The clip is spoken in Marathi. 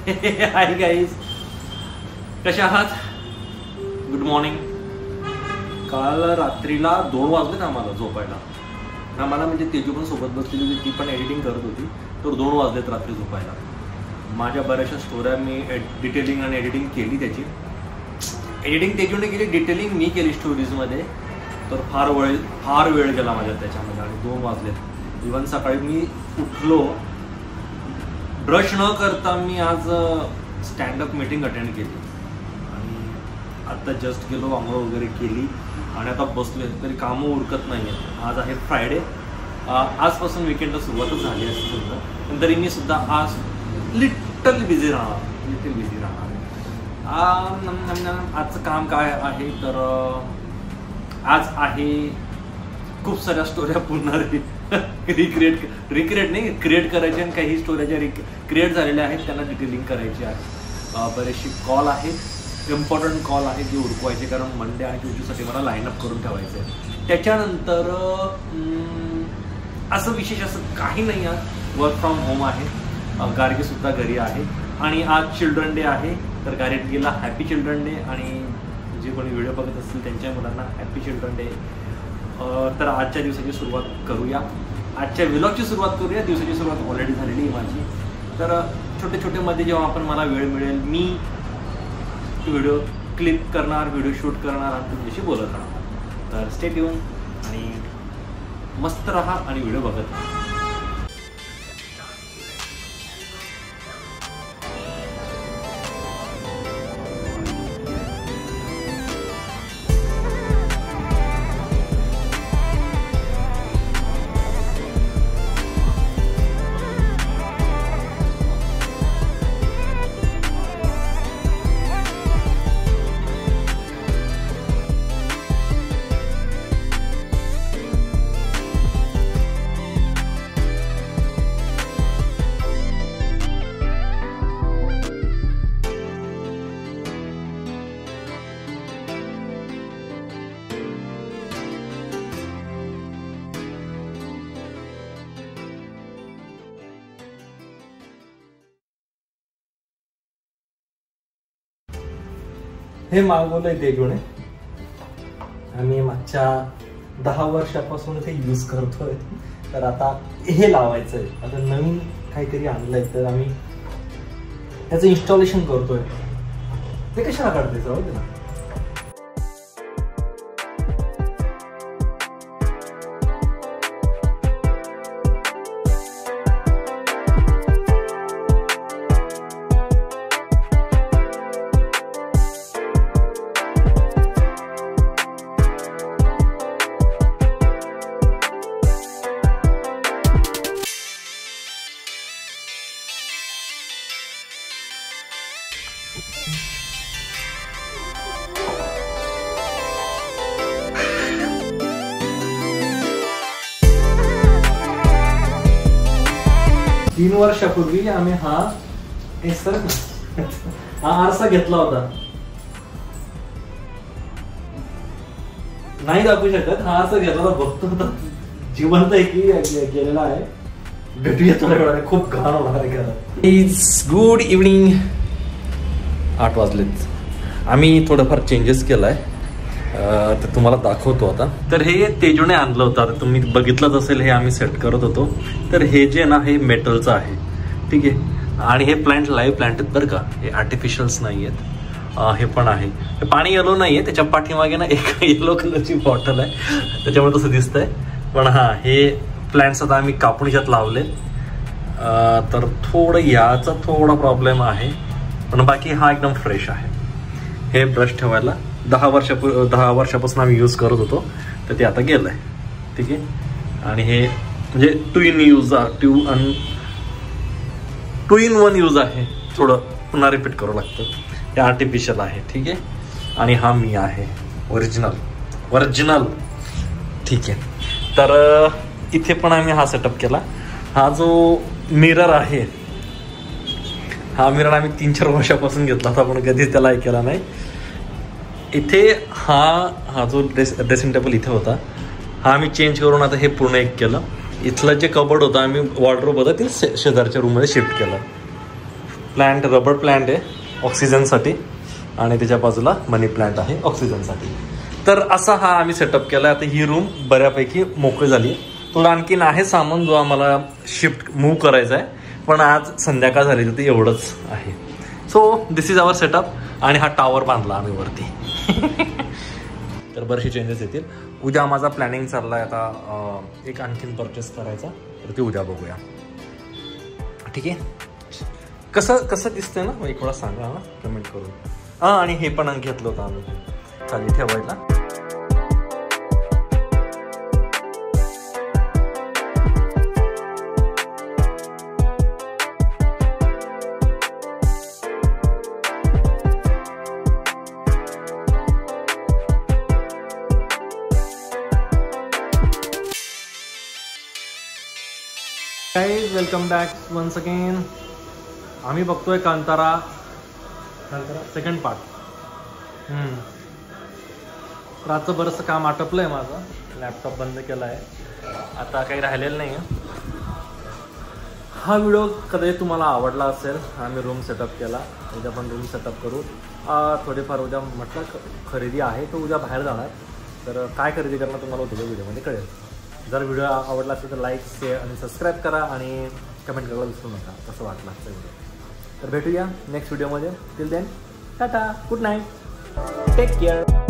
हाय गाईज, कशा आहात? Good morning. काल रात्रीला 2 वाजले आम्हाला झोपायला. आम्हाला म्हणजे तेजू पण सोबत बसलेली होती, ती पण एडिटिंग करत होती. तर 2 वाजलेत रात्री झोपायला. माझ्या बऱ्याचशा स्टोऱ्या मी डिटेलिंग आणि एडिटिंग केली. त्याची एडिटिंग तेजूने केली, डिटेलिंग मी केली स्टोरीजमध्ये. तर फार वेळ गेला माझ्या त्याच्यामध्ये आणि 2 वाजलेत. इव्हन सकाळी मी उठलो, ब्रश न करता मी आज स्टँडअप मीटिंग अटेंड केली आणि आत्ता जस्ट गेलो, आंघोळ वगैरे केली आणि आता बसलोय. तरी कामं उरकत नाही आहेत. आज आहे फ्रायडे. आजपासून विकेंडला सुरुवातच झाली असते सुद्धा, पण तरी मी सुद्धा आज लिटल बिझी राहणार. आजचं काम काय आहे तर आज आहे खूप साऱ्या स्टोऱ्या पुन्हा रिक्रिएट नाही, क्रिएट करायचे आणि काही स्टोऱ्या ज्या क्रिएट झालेल्या आहेत त्यांना डिटेलिंग करायची आहे. बरेचसे कॉल आहेत, इम्पॉर्टंट कॉल आहेत जे उरकवायचे, कारण मंडे आणि ट्यूजडेसाठी मला लाईनअप करून ठेवायचं आहे. त्याच्यानंतर असं विशेष असं काही नाही. आज वर्क फ्रॉम होम आहे, गार्गीसुद्धा घरी आहे आणि आज चिल्ड्रन डे आहे. तर गार्गीला हॅपी चिल्ड्रन डे आणि जे कोणी व्हिडिओ बघत असतील त्यांच्या मुलांना हॅपी चिल्ड्रन डे. तर आजच्या दिवसाची सुरुवात करूया, आजच्या व्लॉगची सुरुवात करूया. दिवसाची सुरुवात ऑलरेडी झालेली आहे माझी. तर छोटे छोटे मध्ये जेव्हा आपण मला वेळ मिळेल मी व्हिडिओ क्लिप करणार, व्हिडिओ शूट करणार आणि तुमच्याशी बोलत राहणार. तर स्टे ट्यून आणि मस्त राहा आणि व्हिडिओ बघत राहा. हे मागवलंय तेजूने. आम्ही मागच्या 10 वर्षापासून ते यूज करतोय. तर आता हे लावायचंय. आता नवीन काहीतरी आणलंय तर आम्ही त्याचं इन्स्टॉलेशन करतोय. ते कशाला काढते राहू दे ना. तीन वर्षापूर्वी आम्ही हा आरसा घेतला होता. नाही दाखवू शकत. हा आरसा घेतला होता, बघतो होता जिवंत आहे की गेलेला आहे. भेटूया थोड्या वेळाने. खूप घाण होणार आहे घरात. Good evening. 8 वाजलेत. आम्ही थोडंफार चेंजेस केलाय, तर तुम्हाला दाखवतो आता. तर हे तेजूने आणलं होतं. आता तुम्ही बघितलंच असेल, हे आम्ही सेट करत होतो. तर हे जे ना हे मेटलचं आहे, ठीक आहे. आणि हे प्लांट लाईव्ह प्लांट आहेत बरं का, हे आर्टिफिशियल्स नाही आहेत. हे पण आहे. हे पाणी येलो नाही आहे, त्याच्या पाठीमागे ना एक येलो कलरची बॉटल आहे, त्याच्यामुळे तसं दिसतंय. पण हां, हे प्लांट्स आता आम्ही कापणीच्यात लावले. तर थोडं याचा थोडा प्रॉब्लेम आहे, पण बाकी हा एकदम फ्रेश आहे. हे ब्रश ठेवायला 10 वर्षापासून आम्ही यूज करत होतो, तर ते आता गेलं आहे, ठीक आहे. आणि हे म्हणजे टू इन वन यूज आहे. थोडं पुन्हा रिपीट करावं लागतं. हे आर्टिफिशियल आहे, ठीक आहे. आणि हा मी आहे ओरिजिनल, ठीक आहे. तर इथे पण आम्ही हा सेटअप केला. हा जो मिरर आहे, हा मिरर आम्ही 3-4 वर्षापासून घेतला होता, पण कधीच त्याला हे केला नाही. इथे हा जो ड्रेसिंग टेबल इथे होता, हा आम्ही चेंज करून आता हे पूर्ण एक केलं. इथलं जे कबर्ड होतं आम्ही वॉर्डरोब होतं ते शेजारच्या रूममध्ये शिफ्ट केलं. प्लांट रबर प्लांट आहे ऑक्सिजनसाठी आणि त्याच्या बाजूला मनी प्लांट आहे ऑक्सिजनसाठी. तर असा हा आम्ही सेटअप केला. आता ही रूम बऱ्यापैकी मोकळी झाली. थोडं आणखीन आहे सामान जो आम्हाला शिफ्ट मूव्ह करायचा आहे, पण आज संध्याकाळ झाली तर ते एवढंच आहे. So this is our setup. आणि हा टावर बांधला आम्ही वरती. तर बरेचसे चेंजेस येतील. उद्या माझा प्लॅनिंग चालला आहे आता एक आणखीन परचेस करायचा, तर ते उद्या बघूया. ठीक आहे. कसं दिसतंय ना एक वेळा सांगा ना कमेंट करून. आणि हे पण घेतलं होतं आम्ही खाली ठेवायला. Guys welcome back once again. आम्ही बघतोय कांतारा सेकंड पार्ट. रातचं बरंचसं काम आटपलं आहे माझं. लॅपटॉप बंद केला आहे, आता काही राहिलेलं नाही आहे. हा व्हिडिओ कदाचित तुम्हाला आवडला असेल. आम्ही रूम सेटअप केला. उद्या पण रूम सेटअप करू. थोडेफार उद्या म्हटलं खरेदी आहे, तर उद्या बाहेर जाणार. तर काय खरेदी करणार तुम्हाला उद्या व्हिडिओमध्ये कळेल. जर व्हिडिओ आवडला असेल तर लाईक शेअर आणि सबस्क्राईब करा आणि कमेंट करायला विसरू नका कसं वाटलं आजचा व्हिडिओ. तर भेटूया नेक्स्ट व्हिडिओमध्ये. Till then ta-ta, good night, take care.